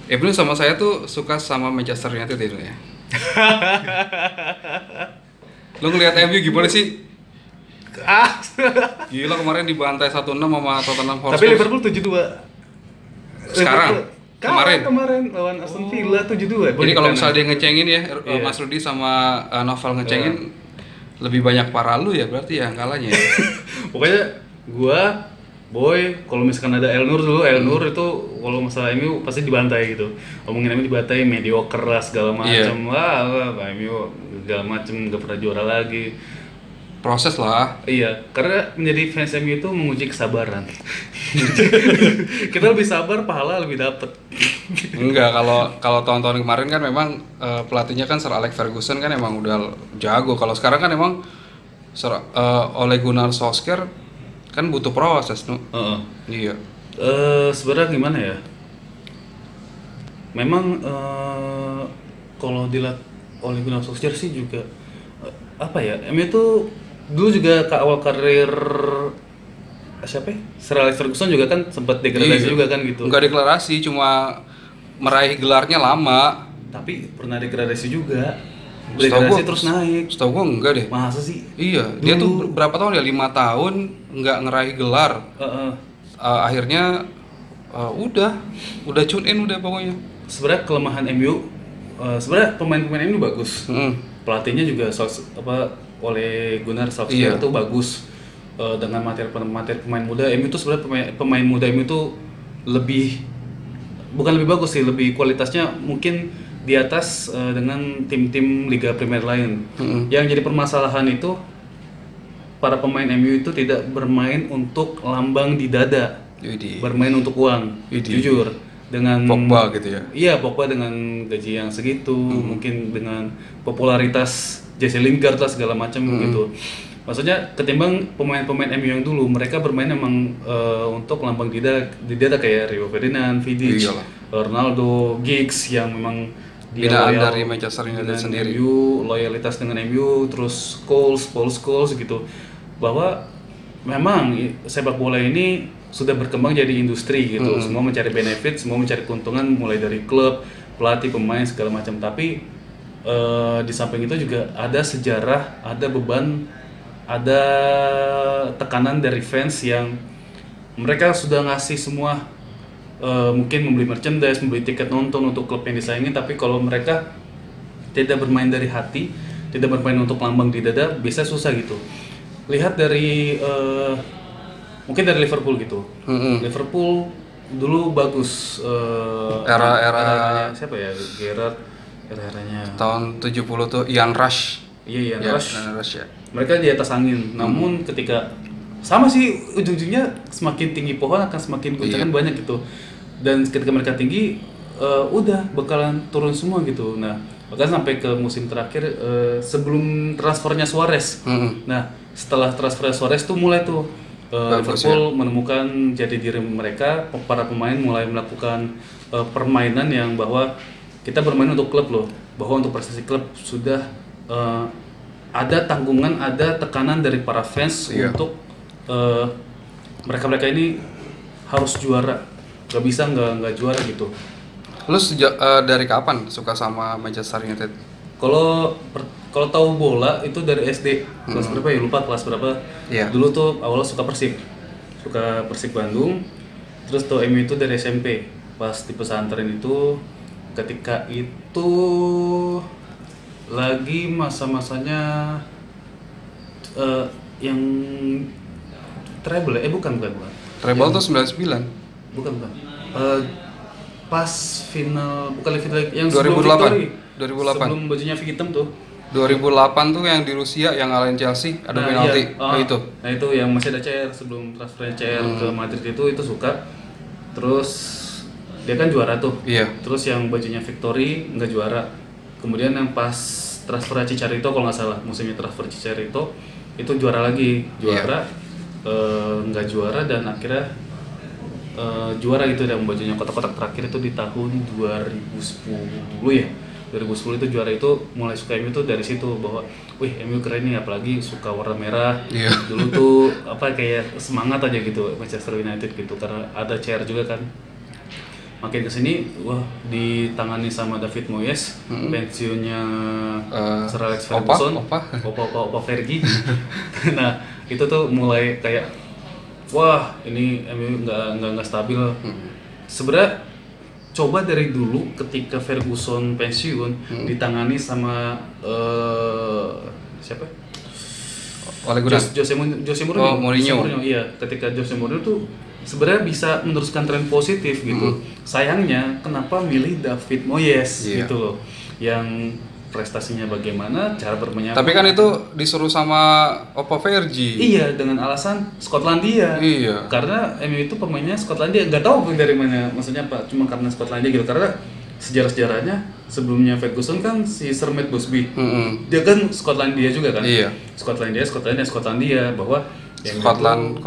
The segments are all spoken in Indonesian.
Ibnu sama saya tuh suka sama Manchester United itu ya. Lo ngelihat MU gimana sih? Ah. Gila kemarin dibantai 1-6 sama Tottenham Hotspur. Tapi Liverpool 7-2. Sekarang? Kemarin lawan Aston Villa 7-2. Jadi kalau misalnya dia ngecengin ya, Iya. Mas Rudi sama Novel ngecengin lebih banyak parah lu ya berarti ya kalahnya ya. Pokoknya gua Boy, kalau misalkan ada El Nur dulu, El Nur itu kalau masalah MU pasti dibantai gitu. Ngomongin MU dibantai, mediocre lah segala macam. Wah, MU segala macam gak pernah juara lagi. Proses lah. Iya, karena menjadi fans MU itu menguji kesabaran. Kita lebih sabar, pahala lebih dapet. Enggak, kalau tahun-tahun kemarin kan memang pelatihnya kan Sir Alex Ferguson kan emang udah jago. Kalau sekarang kan emang Ole Gunnar Solskjaer kan butuh proses, no? Iya. Sebenarnya gimana ya? Memang kalau dilihat oleh Gunnar Solskjaer sih juga apa ya? MU itu dulu juga ke awal karir siapa ya? Sir Alex Ferguson juga kan sempat degradasi juga kan gitu. Enggak deklarasi, cuma meraih gelarnya lama. Tapi pernah degradasi juga. Setahu Degradasi gua- terus naik. Setahu gua enggak deh. Masa sih? Iya, dia tuh berapa tahun ya? 5 tahun nggak ngeraih gelar. Akhirnya udah tune in udah pokoknya. Sebenarnya kelemahan MU, sebenarnya pemain-pemain MU bagus. Mm. Pelatihnya juga oleh Gunnar Solskjaer Iya. itu bagus. Dengan materi pemain muda MU itu sebenarnya pemain muda MU itu bukan lebih bagus sih, lebih kualitasnya mungkin di atas dengan tim-tim Liga Premier lain. Yang jadi permasalahan itu para pemain MU itu tidak bermain untuk lambang di dada, Jadi bermain untuk uang. Widih. Jujur, dengan Pogba gitu ya. Iya, Pogba dengan gaji yang segitu, mungkin dengan popularitas Jesse Lingard lah segala macam gitu. Maksudnya ketimbang pemain-pemain MU yang dulu, mereka bermain emang untuk lambang di dada kayak Rio Ferdinand, Vidic, Iyalah. Ronaldo, Giggs yang memang dia Binaan loyal dari Manchester United dengan sendiri. MU, loyalitas dengan MU, terus Paul Scholes gitu. Bahwa memang sepak bola ini sudah berkembang jadi industri gitu. Semua mencari benefit, semua mencari keuntungan mulai dari klub, pelatih, pemain segala macam. Tapi di samping itu juga ada sejarah, ada beban, ada tekanan dari fans yang mereka sudah ngasih semua, mungkin membeli merchandise, membeli tiket nonton untuk klub yang disayangi, tapi kalau mereka tidak bermain dari hati, tidak bermain untuk lambang di dada, bisa susah gitu. Lihat dari mungkin dari Liverpool gitu. Liverpool dulu bagus, era-eranya siapa ya? Gerrard, era-eranya Tahun 70 tuh Ian Rush. iya Ya, Rush. Ian Rush ya. Mereka di atas angin. Namun ketika sama sih ujung-ujungnya semakin tinggi pohon akan semakin guncangan banyak gitu. Dan ketika mereka tinggi udah bakalan turun semua gitu. Nah, bahkan sampai ke musim terakhir sebelum transfernya Suarez. Nah, setelah transfer Suarez tuh mulai tuh Liverpool menemukan jati diri mereka, para pemain mulai melakukan permainan yang bahwa kita bermain untuk klub loh, bahwa untuk prestasi klub sudah ada tanggungan, ada tekanan dari para fans untuk mereka ini harus juara, gak bisa nggak juara gitu. Lu dari kapan suka sama Manchester United? Kalau tahu bola itu dari SD kelas berapa ya, lupa kelas berapa. Iya. Dulu tuh awalnya suka Persib Bandung, terus tuh MU itu dari SMP. Pas di pesantren itu, ketika itu lagi masa-masanya yang treble bukan. Treble tuh 99. Bukan. Pas final, bukan final yang 2008. sebelum victory. 2008. Sebelum bajunya hitam tuh. 2008 tuh yang di Rusia yang ngalahin Chelsea ada penalti. Itu. Nah itu yang masih ada CR sebelum transfernya CR ke Madrid itu suka. Terus dia kan juara tuh. Iya. Terus yang bajunya Victory nggak juara. Kemudian yang pas transfer Chicharito kalau nggak salah musimnya transfer Chicharito itu juara lagi, nggak juara dan akhirnya juara gitu, dan bajunya kotak-kotak terakhir itu di tahun 2010 ya. 2010 itu juara, itu mulai suka MU tuh dari situ, bahwa wih MU keren nih, apalagi suka warna merah. Dulu tuh kayak semangat aja gitu Manchester United gitu, karena ada CR juga kan. makin kesini wah ditangani sama David Moyes, pensiunnya Sir Alex Ferguson, Opa Fergie. Nah itu tuh mulai kayak wah ini MU nggak stabil. Sebenarnya coba dari dulu ketika Ferguson pensiun ditangani sama siapa? Jose Mourinho. Iya, ketika Jose Mourinho tuh sebenarnya bisa meneruskan tren positif gitu. Sayangnya kenapa milih David Moyes gitu loh, yang prestasinya bagaimana, cara bermainnya. Tapi kan itu disuruh sama Opa Fergie. Iya, dengan alasan Skotlandia. Iya. Karena MU itu pemainnya Skotlandia, nggak tahu dari mana, maksudnya apa? Cuma karena Skotlandia gitu. Karena sejarah-sejarahnya sebelumnya Ferguson kan si Sir Matt Busby, dia kan Skotlandia juga kan. Iya. Skotlandia bahwa Scotland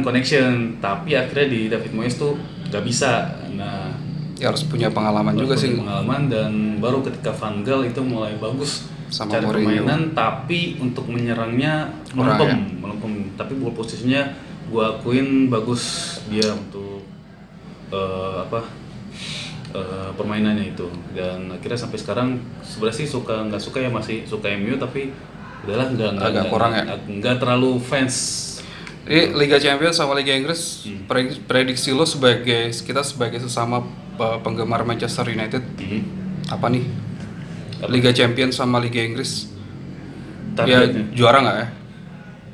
Connection, tapi akhirnya di David Moyes tuh nggak bisa. Nah, ya harus punya pengalaman juga sih. Pengalaman, dan baru ketika Van Gaal itu mulai bagus sama cara Mourinho. permainan, tapi untuk menyerangnya melempem. Tapi ball posisinya gua akuin bagus dia untuk permainannya itu. Dan akhirnya sampai sekarang sebenarnya sih nggak suka ya, masih suka MU, tapi udahlah nggak terlalu fans. Jadi Liga Champions sama Liga Inggris, prediksi lo sebagai sesama penggemar Manchester United, apa nih? Liga Champions sama Liga Inggris, ya juara nggak ya?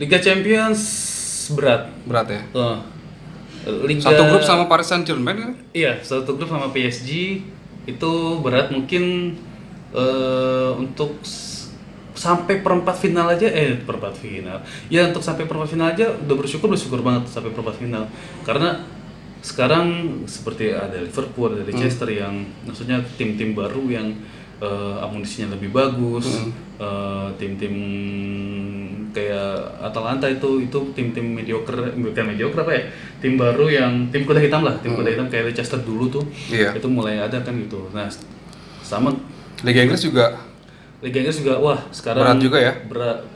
Liga Champions berat ya. Satu grup sama Paris Saint-Germain kan? Iya, satu grup sama PSG itu berat, mungkin untuk sampai perempat final aja, untuk sampai perempat final aja udah bersyukur banget sampai perempat final. Karena sekarang seperti ada Liverpool, ada Leicester yang maksudnya tim-tim baru yang amunisinya lebih bagus, tim-tim kayak Atalanta itu tim-tim bukan mediocre apa ya, tim baru yang tim kuda hitam kuda hitam kayak Leicester dulu tuh, itu mulai ada kan gitu. Nah sama Liga Inggris juga wah sekarang berat juga ya,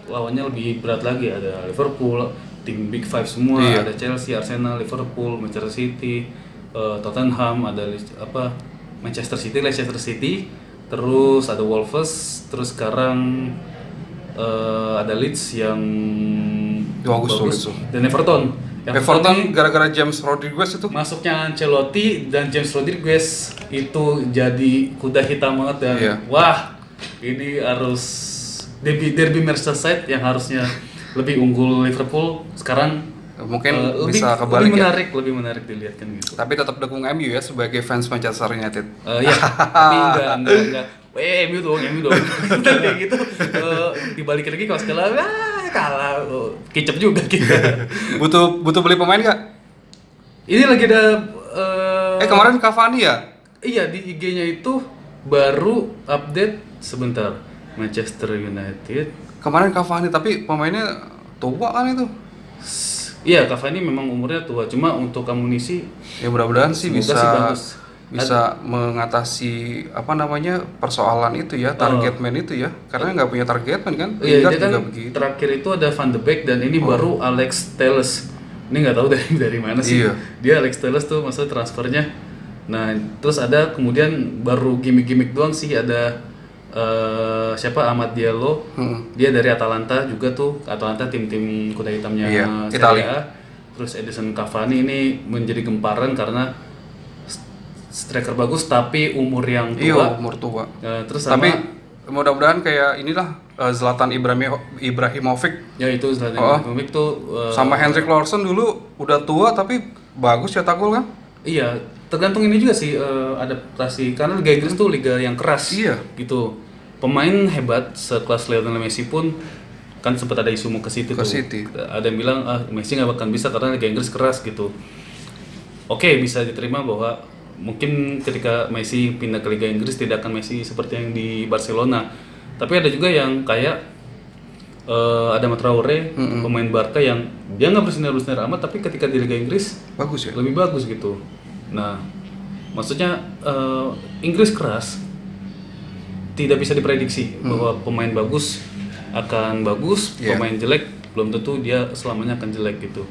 lawannya lebih berat lagi, ada Liverpool, tim Big Five semua, ada Chelsea, Arsenal, Liverpool, Manchester City, Tottenham, ada Manchester City, terus ada Wolves, terus sekarang ada Leeds yang bagus, dan Everton gara-gara James Rodriguez itu masuknya Ancelotti, dan James Rodriguez itu jadi kuda hitam banget dan wah ini harus derby Merseyside yang harusnya lebih unggul Liverpool sekarang mungkin bisa kebalik lebih menarik dilihat kan gitu. Tapi tetap dukung MU ya sebagai fans Manchester United. Ya, tapi enggak. MU dong. Kayak gitu. Dibalik lagi kalau sekali kalah kicep juga kita. Butuh beli pemain nggak? Ini lagi ada kemarin Cavani ya? Iya, di IG-nya itu baru update sebentar. Manchester United. Kemarin Cavani, tapi pemainnya tua kan itu? Iya, Cavani memang umurnya tua, cuma untuk amunisi ya mudah-mudahan sih bisa mengatasi persoalan itu ya, target man itu ya, karena nggak punya target man kan. Iya, dia kan terakhir itu ada Van de Beek dan ini baru Alex Telles. Ini nggak tahu dari mana sih. Dia Alex Telles tuh maksudnya transfernya. Nah, terus ada kemudian baru gimmick doang sih, ada Amad Diallo, dia dari Atalanta juga tuh, Atalanta tim kuda hitamnya Serie A. Terus Edison Cavani ini menjadi gemparan karena striker bagus tapi umur yang tua. Umur tua. Terus tapi mudah-mudahan kayak inilah Zlatan Ibrahimovic. Ya itu Zlatan Ibrahimovic tuh sama Henrik Larsson dulu udah tua tapi bagus cetak gol kan? Iya. Tergantung ini juga sih adaptasi, karena Liga Inggris tuh liga yang keras gitu. Pemain hebat sekelas Lionel Messi pun kan sempat ada isu mau ke City. Ada yang bilang Messi nggak bakal bisa karena Liga Inggris keras gitu. Oke, bisa diterima bahwa mungkin ketika Messi pindah ke Liga Inggris tidak akan Messi seperti yang di Barcelona. Tapi ada juga yang kayak Adama Traore, pemain Barca yang dia nggak bersinar amat, tapi ketika di Liga Inggris lebih bagus gitu. Nah, maksudnya Inggris keras, tidak bisa diprediksi bahwa pemain bagus akan bagus, pemain jelek belum tentu dia selamanya akan jelek gitu.